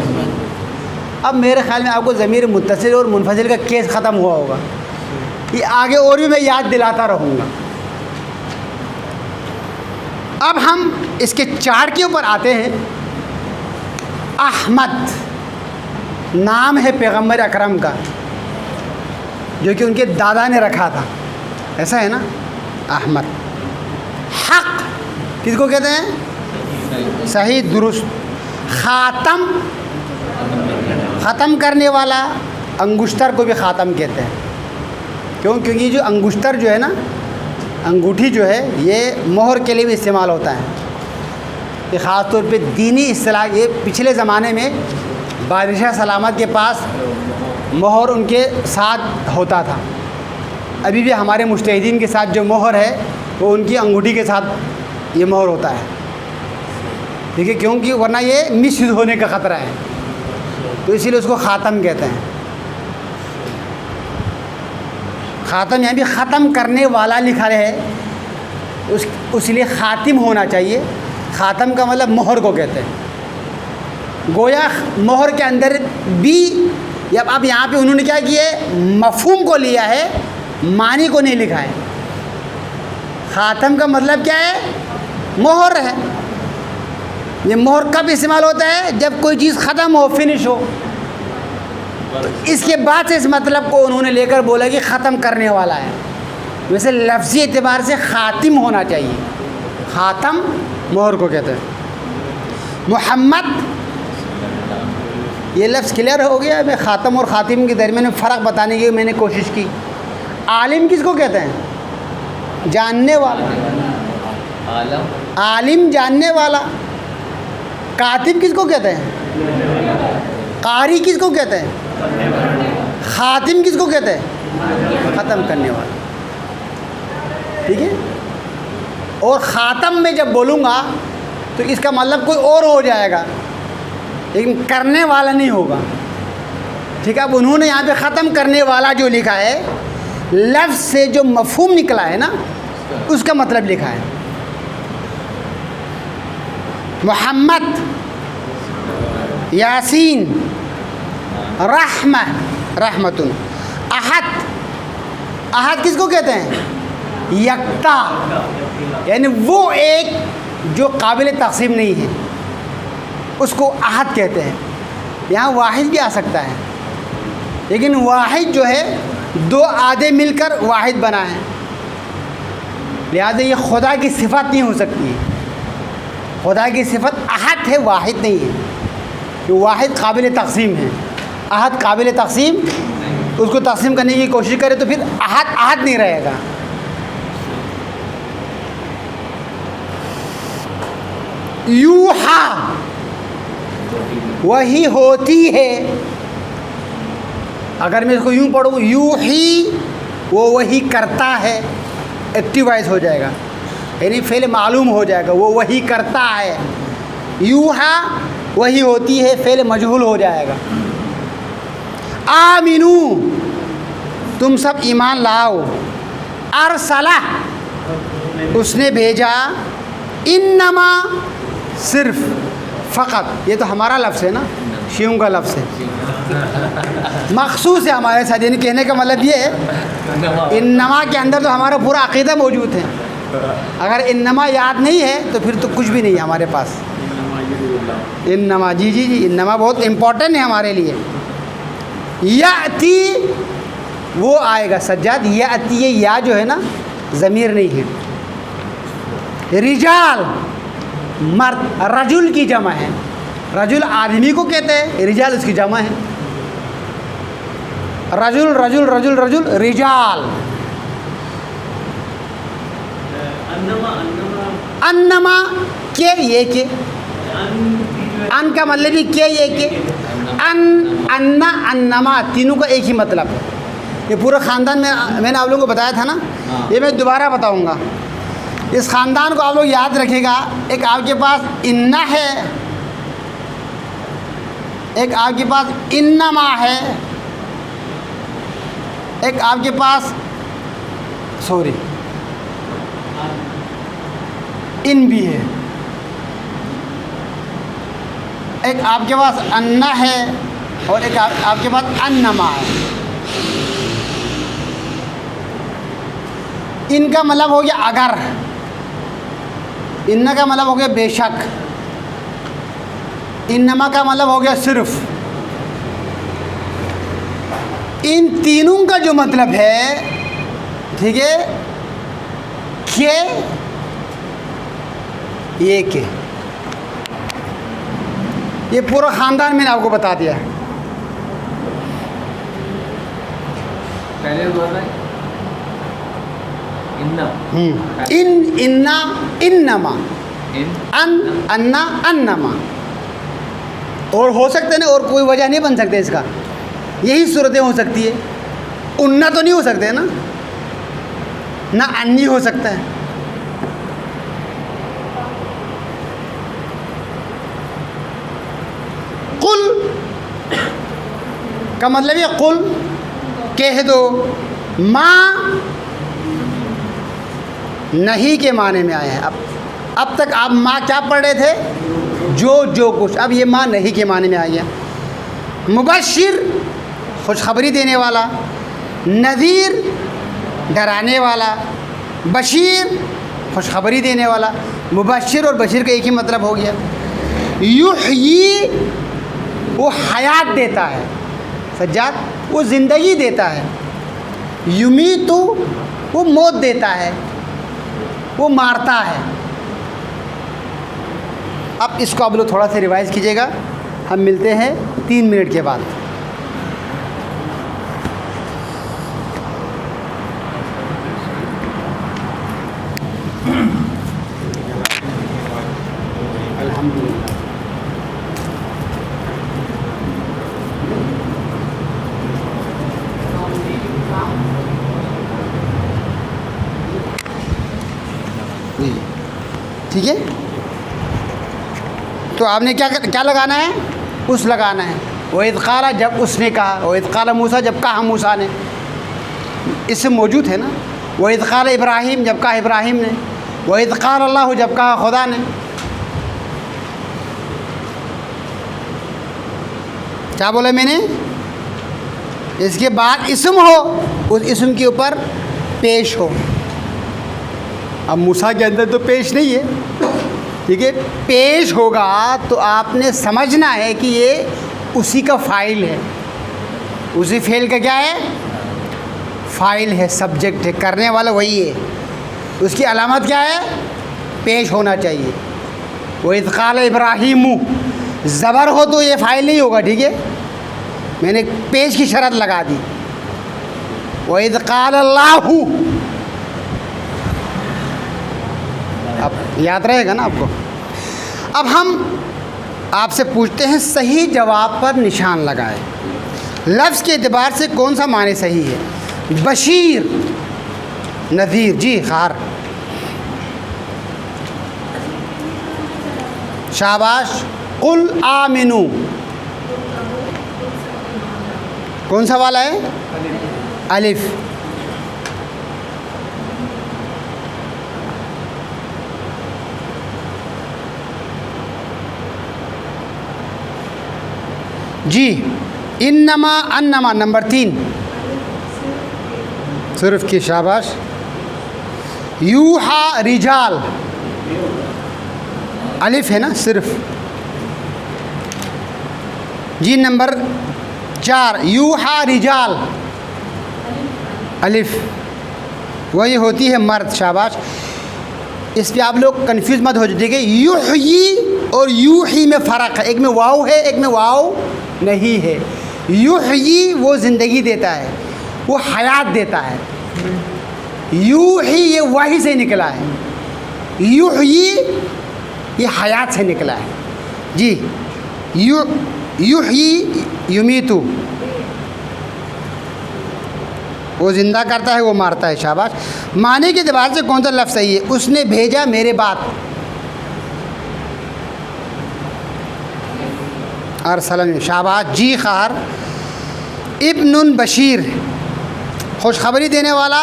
اب میرے خیال میں آپ کو ضمیر متصل اور منفصل کا کیس ختم ہوا ہوگا. یہ آگے اور بھی میں یاد دلاتا رہوں گا. اب ہم اس کے چارٹ کے اوپر آتے ہیں. احمد نام ہے پیغمبر اکرم کا جو کہ ان کے دادا نے رکھا تھا. ایسا ہے نا احمد. حق کس کو کہتے ہیں؟ صحیح درست. خاتم ختم کرنے والا. انگشتر کو بھی خاتم کہتے ہیں. کیونکہ یہ جو انگشتر جو ہے نا انگوٹھی جو ہے یہ مہر کے لیے بھی استعمال ہوتا ہے. یہ خاص طور پہ دینی اصطلاح. یہ پچھلے زمانے میں بادشاہ سلامت کے پاس مہر ان کے ساتھ ہوتا تھا. ابھی بھی ہمارے مجتہدین کے ساتھ جو مہر ہے وہ ان کی انگوٹھی کے ساتھ یہ مہر ہوتا ہے. ٹھیک ہے. کیونکہ ورنہ یہ مس یوز ہونے کا خطرہ ہے تو اسی لیے اس کو خاتم کہتے ہیں. خاتم یعنی ختم کرنے والا لکھا ہے اس لیے خاتم ہونا چاہیے. خاتم کا مطلب مہر کو کہتے ہیں. گویا مہر کے اندر بھی اب یہاں پہ انہوں نے کیا کیا ہے؟ مفہوم کو لیا ہے, معنی کو نہیں لکھا ہے. خاتم کا مطلب کیا ہے؟ مہر ہے. یہ مہر کب استعمال ہوتا ہے؟ جب کوئی چیز ختم ہو, فنش ہو. اس کے بعد سے اس مطلب کو انہوں نے لے کر بولا کہ ختم کرنے والا ہے. ویسے لفظی اعتبار سے خاتم ہونا چاہیے. خاتم مہر کو کہتے ہیں. محمد یہ لفظ کلیئر ہو گیا. میں خاتم اور خاتم کے درمیان میں فرق بتانے کی میں نے کوشش کی. عالم کس کو کہتے ہیں؟ جاننے والا. عالم جاننے والا. کاتب کس کو کہتے ہیں؟ قاری کس کو کہتے ہیں؟ خاتم کس کو کہتے ہیں؟ ختم کرنے والا. ٹھیک ہے. اور خاتم میں جب بولوں گا تو اس کا مطلب کوئی اور ہو جائے گا, لیکن کرنے والا نہیں ہوگا. ٹھیک ہے. اب انہوں نے یہاں پہ ختم کرنے والا جو لکھا ہے, لفظ سے جو مفہوم نکلا ہے نا, اس کا مطلب لکھا ہے. محمد, یاسین, رحمہ, رحمتن. احد, احد کس کو کہتے ہیں؟ یکتا, یعنی وہ ایک جو قابل تقسیم نہیں ہے, اس کو احد کہتے ہیں. یہاں واحد بھی آ سکتا ہے, لیکن واحد جو ہے دو آدھے مل کر واحد بنا ہے, لہذا یہ خدا کی صفت نہیں ہو سکتی ہے. خدا کی صفت احد ہے, واحد نہیں ہے. کہ واحد قابل تقسیم ہے, احد قابل تقسیم, اس کو تقسیم کرنے کی کوشش کرے تو پھر احد احد نہیں رہے گا. یوحا, وہی ہوتی ہے. اگر میں اس کو یوں پڑھوں, یوحی, وہ وہی کرتا ہے, ایکٹیوائز ہو جائے گا, یعنی فعل معلوم ہو جائے گا, وہ وہی کرتا ہے. یوحا وہی ہوتی ہے, فعل مجہول ہو جائے گا. آمنو, تم سب ایمان لاؤ. ارسلہ, اس نے بھیجا. انما, صرف, فقط, یہ تو ہمارا لفظ ہے نا, شیوں کا لفظ ہے, مخصوص ہے ہمارے ساتھ. یعنی کہنے کا مطلب یہ ہے انما کے اندر تو ہمارا پورا عقیدہ موجود ہے. اگر انما یاد نہیں ہے تو پھر تو کچھ بھی نہیں ہے ہمارے پاس. انما, جی جی جی, انما بہت امپورٹنٹ ہے ہمارے لیے. یاتی, وہ آئے گا. سجاد, یاتی, یہ یا جو ہے نا ضمیر نہیں ہے. رجال, مرد, رجل کی جمع ہے. رجل آدمی کو کہتے ہیں, رجال اس کی جمع ہے. رجل رجل رجل رجل, رجال. انما, کہ, یہ کہ, ان کا مطلب ہی کہ, یہ کہ, انا, انما, تینوں کا ایک ہی مطلب ہے. یہ پورا خاندان میں نے آپ لوگوں کو بتایا تھا نا, یہ میں دوبارہ بتاؤں گا. اس خاندان کو آپ لوگ یاد رکھے گا. ایک آپ کے پاس انا ہے, ایک آپ کے پاس انما ہے, ایک آپ کے پاس ان بھی ہے, ایک آپ کے پاس انا ہے, اور ایک آپ کے پاس انما ہے. ان کا مطلب ہو گیا اگر, ان کا مطلب ہو گیا بے شک, انما کا مطلب ہو گیا صرف. ان تینوں کا جو مطلب ہے, ٹھیک ہے, کہ, یہ کہ, یہ پورا خاندان میں نے آپ کو بتا دیا. پہلے بول رہے ہیں انا, انما, ان انا, انما. اور ہو سکتے نا, اور کوئی وجہ نہیں بن سکتے اس کا. یہی صورتیں ہو سکتی ہے. اننا تو نہیں ہو سکتے نا, نہ انی ہو سکتا ہے. قل کا مطلب یہ قل, کہہ دو. ماں نہیں کے معنی میں آئے ہیں. اب تک آپ ماں کیا پڑھ رہے تھے؟ جو کچھ. اب یہ ماں نہیں کے معنی میں آ گیا. مبشر, خوشخبری دینے والا. نذیر, ڈرانے والا. بشیر, خوشخبری دینے والا. مبشر اور بشیر کا ایک ہی مطلب ہو گیا. یحیی, وہ حیات دیتا ہے. سجاد وہ زندگی دیتا ہے، یمیتو وہ موت دیتا ہے، وہ مارتا ہے۔ اب اس کو آپ لوگ تھوڑا سا ریوائز کیجیے گا، ہم ملتے ہیں 3 منٹ کے بعد۔ الحمدللہ۔ جی ٹھیک ہے، تو آپ نے کیا لگانا ہے؟ اس لگانا ہے۔ وَإِذْ قَالَ جب اس نے کہا، وَإِذْ قَالَ موسیٰ جب کہا موسیٰ نے، اس سے موجود ہے نا۔ وَإِذْ قَالَ ابراہیم جب کہا ابراہیم نے، وَإِذْ قَالَ اللہ جب کہا خدا نے۔ کیا بولا میں نے؟ اس کے بعد اسم ہو، اس اسم کے اوپر پیش ہو۔ اب موسیٰ کے اندر تو پیش نہیں ہے، ٹھیک ہے، پیش ہوگا تو آپ نے سمجھنا ہے کہ یہ اسی کا فاعل ہے، اسی فعل کا کیا ہے؟ فاعل ہے، سبجیکٹ ہے، کرنے والا وہی ہے۔ اس کی علامت کیا ہے؟ پیش ہونا چاہیے۔ وَإِذْ قَالَ ابراہیم، زبر ہو تو یہ فاعل نہیں ہوگا، ٹھیک ہے، میں نے پیش کی شرط لگا دی۔ وَإِذْ قَالَ اللَّهُ، اب یاد رہے گا نا آپ کو۔ اب ہم آپ سے پوچھتے ہیں صحیح جواب پر نشان لگائے، لفظ کے اعتبار سے کون سا معنی صحیح ہے؟ بشیر، نذیر، جی خار، شاباش۔ قل آمنو، کون سا والا ہے؟ الف۔ جی انما، انما نمبر 3 صرف کی، شاباش۔ یوحا رجال، الف ہے نا صرف۔ جی نمبر 4 یوحا رجال، الف، وہی ہوتی ہے مرد، شاباش۔ اس پہ آپ لوگ کنفیوز مت ہو جائے، ٹھیک ہے۔ یحیی اور یوحی میں فرق ہے، ایک میں واو ہے، ایک میں واو نہیں ہے۔ یحیی وہ زندگی دیتا ہے، وہ حیات دیتا ہے۔ یوحی یہ واہی سے نکلا ہے، یحیی یہ حیات سے نکلا ہے۔ جی یحیی یمیتو، وہ زندہ کرتا ہے، وہ مارتا ہے، شاباش۔ معنی کے اعتبار سے کون سا لفظ صحیح ہے؟ اس نے بھیجا میرے بعد، ارسلن، شاباش، جی خار۔ ابن بشیر، خوشخبری دینے والا،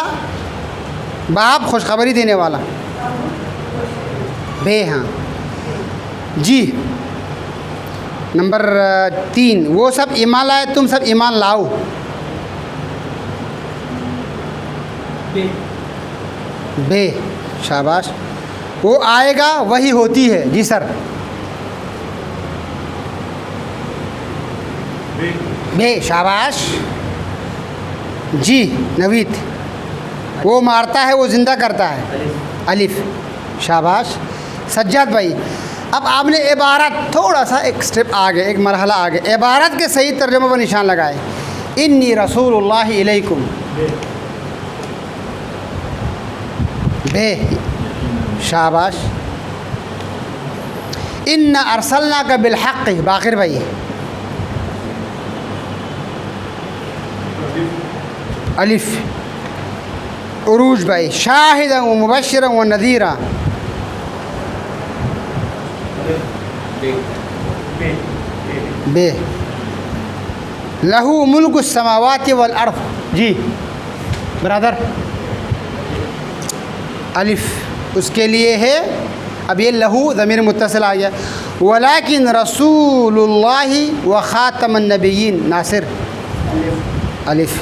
باپ خوشخبری دینے والا، بے، ہاں جی۔ نمبر 3 وہ سب ایمان لائے، تم سب ایمان لاؤ، بے، شاباش۔ وہ آئے گا وہی ہوتی ہے، جی سر، بے، شاباش، جی نوید۔ وہ مارتا ہے، وہ زندہ کرتا ہے، الف، شاباش۔ سجاد بھائی اب آپ نے عبارت تھوڑا سا ایک سٹیپ آگے، ایک مرحلہ آگے، عبارت کے صحیح ترجمہ پر نشان لگائے۔ انی رسول اللہ علیکم، بے، شاباش۔ انا ارسلناک بالحق، باقر بھائی، الف، عروج بھائی، شاہدا و مبشرا و نذیرا، بے، لہو ملک السماوات والارض، جی برادر، الف، اس کے لیے ہے، اب یہ لہو ضمیر متصل آ گیا۔ ولیکن رسول اللہ و خاتم النبیین، ناصر، الف،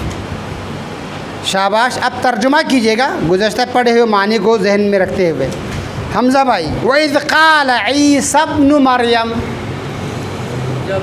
شاباش۔ اب ترجمہ کیجیے گا گزشتہ پڑھے ہوئے معنی کو ذہن میں رکھتے ہوئے۔ حمزہ بھائی، وَإِذْ قَالَ عِيسَى ابْنُ مَرْيَمَ، جب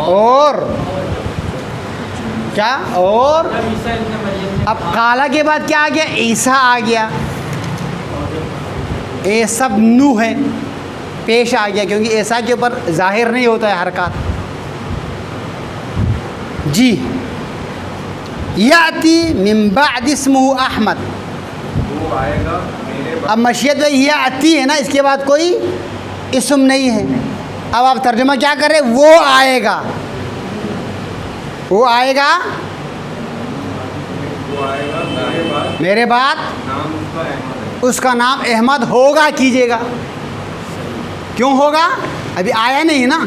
اور کیا اور جب عیسیٰ ابن مریم نے اب کالا کے بعد کیا آ گیا؟ عیسیٰ آ گیا. یہ سب نو ہے پیش آ گیا کیونکہ عیسیٰ کے اوپر ظاہر نہیں ہوتا ہے حرکات. جی یاتی من بعد اسمہ احمد. وہ آئے گا میرے بعد. اب مشیت میں یاتی ہے نا، اس کے بعد کوئی اسم نہیں ہے. اب آپ ترجمہ کیا کر رہے؟ وہ آئے گا، وہ آئے گا وہ آئے گا میرے بعد. میرے بعد، نام اس کا احمد ہے. اس کا نام احمد ہوگا کیجیے گا. کیوں ہوگا؟ ابھی آیا نہیں نا،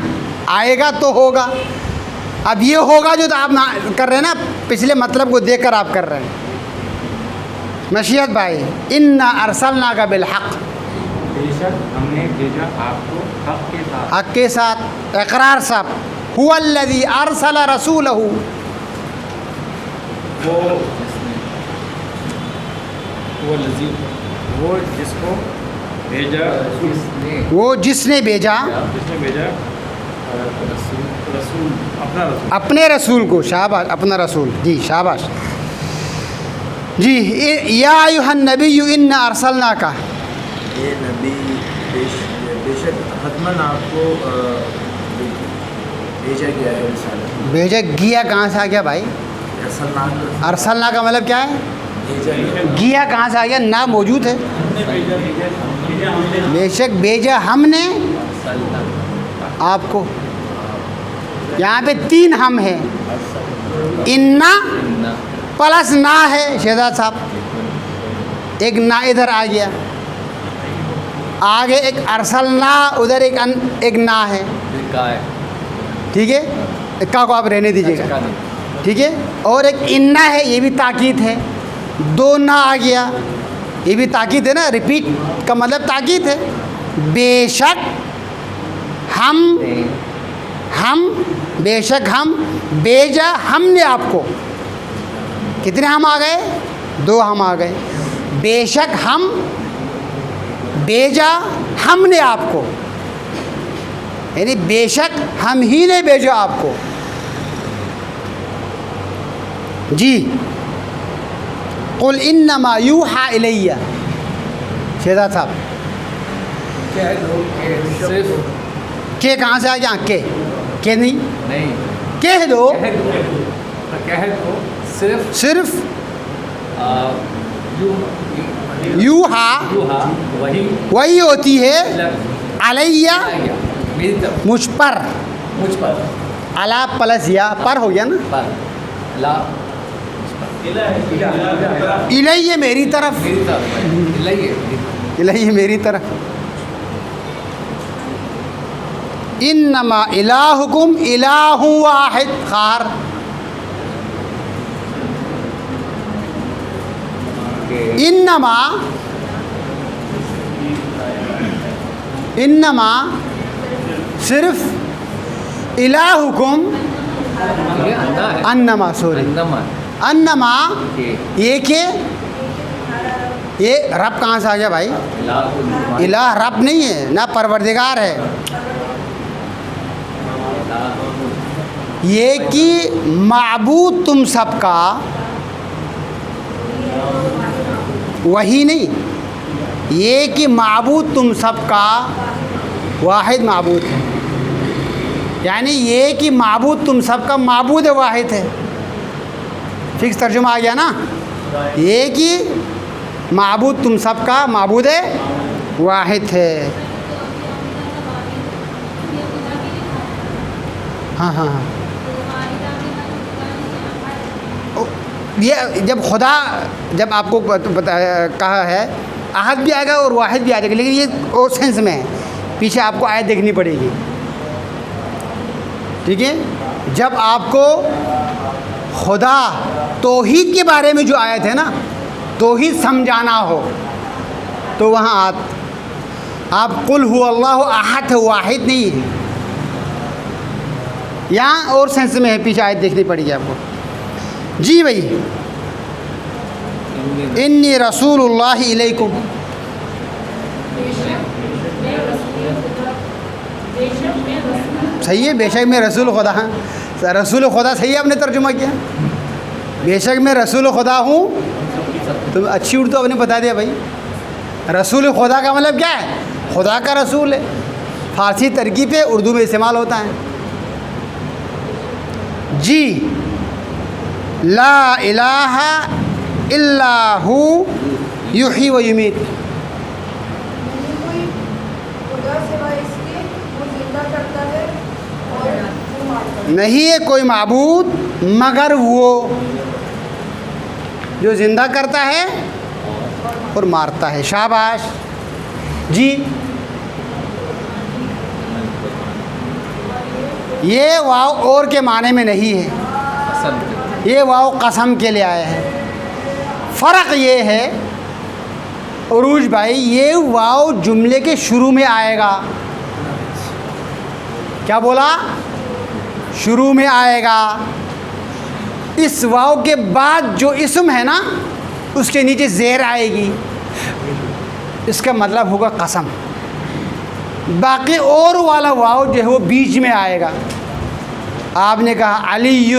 آئے گا تو ہوگا. اب یہ ہوگا جو تو آپ کر رہے ہیں نا، پچھلے مطلب کو دیکھ کر آپ کر رہے ہیں. مشیت بھائی انا ارسلناک بالحق، بے شک ہم نے بھیجا آپ کو حق کے ساتھ. حق کے ساتھ. اقرار صاحب هو الذی ارسل رسولہ، وہ جس کو بھیجا، وہ جس نے بھیجا جس نے بھیجا رسول، اپنا رسول. اپنے رسول کو. شاباش، اپنا رسول. جی شاباش. جی یا ایھا النبی انا ارسلناک، یہ نبی بے شک حتماً آپ کو بھیجا گیا ہے رسالت. بھیجا گیا کہاں سے آ گیا بھائی؟ ارسلناک ارسلنا کا مطلب کیا ہے؟ بھیجا گیا. گیا کہاں سے آ گیا؟ نا موجود ہے. بے شک بھیجا ہم نے آپ کو. یہاں پہ تین ہم ہیں، انا پلس نا ہے شہزاد صاحب. ایک نا ادھر آ گیا، آگے ایک ارسلنا، ادھر ایک نا ہے. ٹھیک ہے، اکا کو آپ رہنے دیجیے گا. ٹھیک ہے، اور ایک انا ہے، یہ بھی تاکید ہے. دو نا آ گیا، یہ بھی تاکید ہے نا، ریپیٹ کا مطلب تاکید ہے. بے شک ہم بے شک ہم بھیجا ہم نے آپ کو. کتنے ہم آ گئے؟ دو ہم آ گئے. بے شک ہم بھیجا ہم نے آپ کو، یعنی بے شک ہم ہی نے بھیجا آپ کو. جی قل انما یوحی الیہ. شہزاد صاحب کہہ دو کہ صرف کہ کہاں سے آ گیا؟ کہ نہیں کہہ دو، کہہ دو صرف یوحا وہی ہوتی ہے علیہ، میری طرف، مجھ پر. مجھ پر، علا پلس یا پر ہو گیا نا. پر لا الیہ میری طرف، میری طرف لائیے. الیہ میری طرف. انما الہکم الہ واحد. خار انما صرف الہکم انما انما یہ کہ یہ رب کہاں سے آ گیا بھائی؟ الہ رب نہیں ہے نہ پروردگار ہے. یہ کہ معبود تم سب کا وہی نہیں، یہ کہ معبود تم سب کا واحد معبود ہے. یعنی یہ کہ معبود تم سب کا معبود واحد ہے. فکس ترجمہ آ گیا نا. یہ کہ معبود تم سب کا معبود واحد ہے. ہاں ہاں ہاں. یہ جب خدا جب آپ کو کہا ہے احد بھی آئے گا اور واحد بھی آ جائے گا، لیکن یہ اور سینس میں ہے. پیچھے آپ کو آیت دیکھنی پڑے گی. ٹھیک ہے، جب آپ کو خدا توحید کے بارے میں جو آیت ہے نا، توحید سمجھانا ہو تو وہاں آپ قل هو اللہ احد واحد نہیں ہے. یہاں اور سینس میں ہے، پیچھے آیت دیکھنی پڑے گی آپ کو. جی بھائی انی رسول اللہ علیکم. بے شک میں رسول صحیح ہے، بے شک میں رسول خدا ہوں. رسول خدا صحیح ہے، آپ نے ترجمہ کیا. بے شک میں رسول خدا ہوں. تو اچھی اردو آپ نے بتا دیا بھائی. رسول خدا کا مطلب کیا ہے؟ خدا کا رسول ہے. فارسی ترکیب ہے، اردو میں استعمال ہوتا ہے. جی لا الہ الا ہو یحیی و یمیت. کوئی خدا سوائے اس کے وہ زندہ کرتا ہے اور وہ مارتا ہے. نہیں ہے کوئی معبود مگر وہ جو زندہ کرتا ہے اور مارتا ہے. شاباش. جی یہ واو اور کے معنی میں نہیں ہے، قسم. یہ واو قسم کے لیے آیا ہے. فرق یہ ہے عروج بھائی، یہ واو جملے کے شروع میں آئے گا. کیا بولا؟ شروع میں آئے گا. اس واو کے بعد جو اسم ہے نا اس کے نیچے زیر آئے گی، اس کا مطلب ہوگا قسم. باقی اور والا واو جو ہے وہ بیچ میں آئے گا. آپ نے کہا علی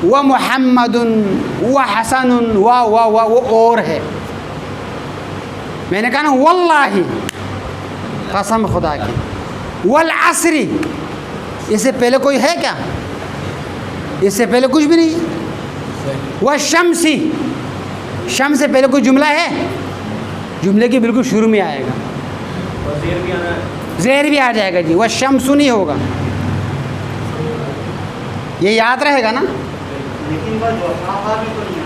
و محمد و حسن و وہ اور ہے. میں نے کہا نا واللہ، قسم خدا کی. والعصر، اس سے پہلے کوئی ہے کیا؟ اس سے پہلے کچھ بھی نہیں ہے. والشمس، شمس سے پہلے کوئی جملہ ہے؟ جملے کے بالکل شروع میں آئے گا. زیر بھی آ جائے گا جی. والشمس نہیں ہوگا. یہ یاد رہے گا نا. لیکن وہ ضحیٰ بھی تو نہیں ہے.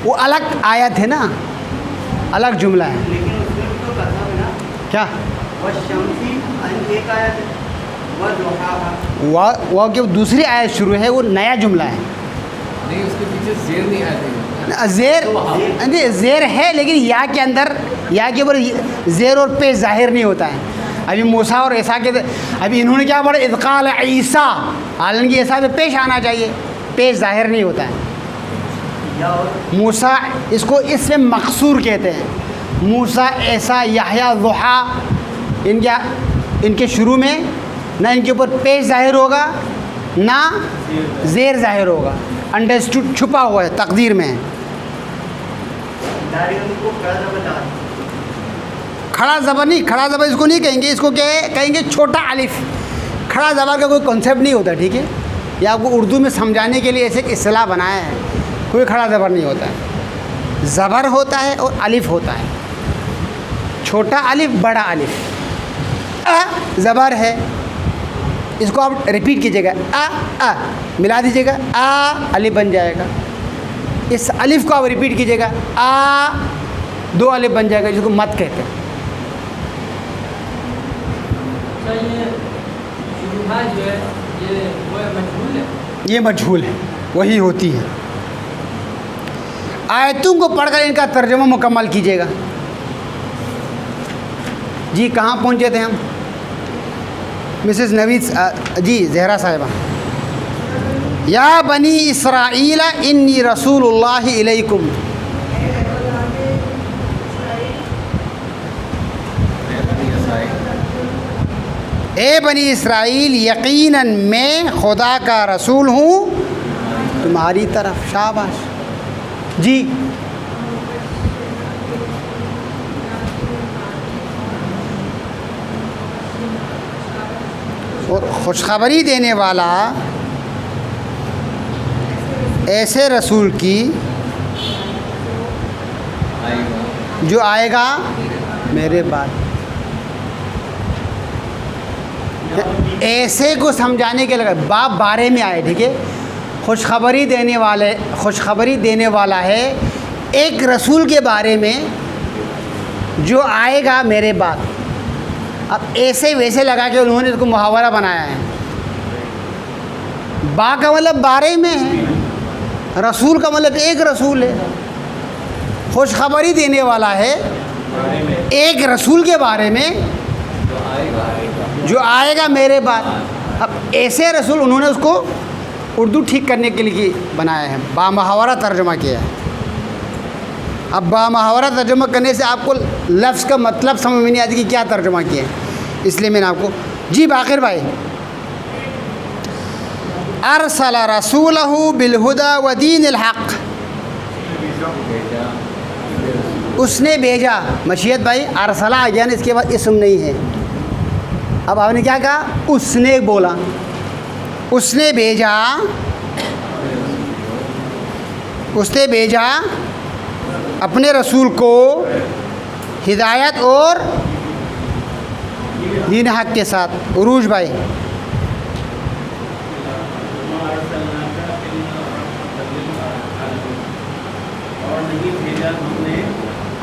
وہ الگ آیت ہے نا، الگ جملہ ہے. لیکن اس میں تو قسم ہے نا. کیا والشمسی ایک آیت ہے، والضحیٰ. وہ کہ دوسری آیت شروع ہے، وہ نیا جملہ ہے. نہیں، اس کے پیچھے زیر نہیں آتے. زیر زیر ہے لیکن یا کے اندر، یا کے اوپر زیر اور پیش ظاہر نہیں ہوتا ہے. ابھی موسیٰ اور عیسیٰ کے، ابھی انہوں نے کیا پڑھا؟ اذ قال عیسیٰ، حالانکہ عیسیٰ میں پیش آنا چاہیے، پیش ظاہر نہیں ہوتا ہے. موسیٰ اس کو اس میں مقصور کہتے ہیں. موسیٰ، عیسیٰ، یحییٰ، ضحیٰ، ان کے شروع میں نہ ان کے اوپر پیش ظاہر ہوگا نہ زیر ظاہر ہوگا. انڈرسٹوڈ چھپا ہوا ہے، تقدیر میں ہے. کھڑا زبر نہیں، کھڑا زبر اس کو نہیں کہیں گے. اس کو کہیں گے چھوٹا الف. کھڑا زبر کا کوئی کنسیپٹ نہیں ہوتا، ٹھیک ہے. یہ آپ کو اردو میں سمجھانے کے لیے ایسے ایک اصطلاح بنایا ہے. کوئی کھڑا زبر نہیں ہوتا ہے. زبر ہوتا ہے اور الف ہوتا ہے. چھوٹا الف، بڑا الف. زبر ہے، اس کو آپ ریپیٹ کیجیے گا، ملا دیجیے گا، الف بن جائے گا. اس الف کو آپ ریپیٹ کیجیے گا، دو الف بن جائے گا، جس کو مت کہتے ہیں. یہ مجہول ہے، وہی ہوتی ہے. آیتوں کو پڑھ کر ان کا ترجمہ مکمل کیجیے گا. جی کہاں پہنچے تھے ہم؟ مسز نوید جی زہرا صاحبہ. یا بنی اسرائیل انی رسول اللہ علیکم. اے بنی اسرائیل، یقیناً میں خدا کا رسول ہوں تمہاری طرف. شاباش. جی اور خوشخبری دینے والا ایسے رسول کی جو آئے گا میرے بعد. ایسے کو سمجھانے کے لگا باپ بارے میں آئے، ٹھیک ہے. خوشخبری دینے والا ہے ایک رسول کے بارے میں جو آئے گا میرے بعد. اب ایسے ویسے لگا کے انہوں نے اس کو محاورہ بنایا ہے. با کا مطلب بارے میں ہے، رسول کا مطلب ایک رسول ہے. خوشخبری دینے والا ہے ایک رسول کے بارے میں جو آئے گا میرے بعد. اب ایسے رسول انہوں نے اس کو اردو ٹھیک کرنے کے لیے بنایا ہے، با محاورہ ترجمہ کیا ہے. اب با محاورہ ترجمہ کرنے سے آپ کو لفظ کا مطلب سمجھ میں نہیں آتی کہ کیا ترجمہ کیا ہے، اس لیے میں نے آپ کو جی باقر بھائی، ارسل رسولہ بالہدی و دین الحق، اس نے بھیجا، مشیت بھائی ارسلہ آ گیا نا، اس کے بعد اسم نہیں ہے. اب آپ نے کیا کہا؟ اس نے بولا، اس نے بھیجا، اس نے بھیجا اپنے رسول کو ہدایت اور دین حق کے ساتھ. عروج بھائی، اور نہیں بھیجا ہم نے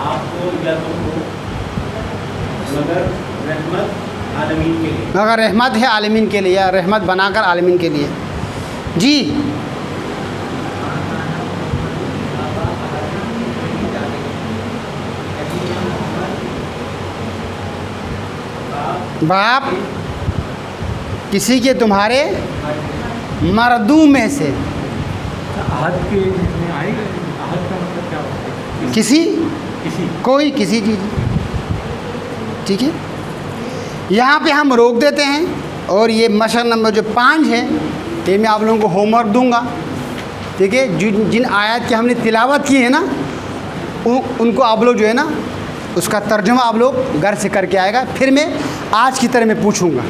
آپ کو یا تم کو مگر رحمت عالمین کے لیے. مگر رحمت ہے عالمین کے لیے، یا رحمت بنا کر عالمین کے لیے. جی باپ کسی کے تمہارے مردوں میں سے، عہد کے جس میں آئے گا، عہد کا مطلب کیا ہوتا ہے؟ کسی کسی کوئی کسی چیز. ٹھیک ہے، یہاں پہ ہم روک دیتے ہیں، اور یہ مشق نمبر جو 5 ہے یہ میں آپ لوگوں کو ہوم ورک دوں گا. ٹھیک ہے، جن آیات کی ہم نے تلاوت کی ہے نا، ان کو آپ لوگ جو ہے نا اس کا ترجمہ آپ لوگ گھر سے کر کے آئے گا، پھر میں آج کی طرح میں پوچھوں گا.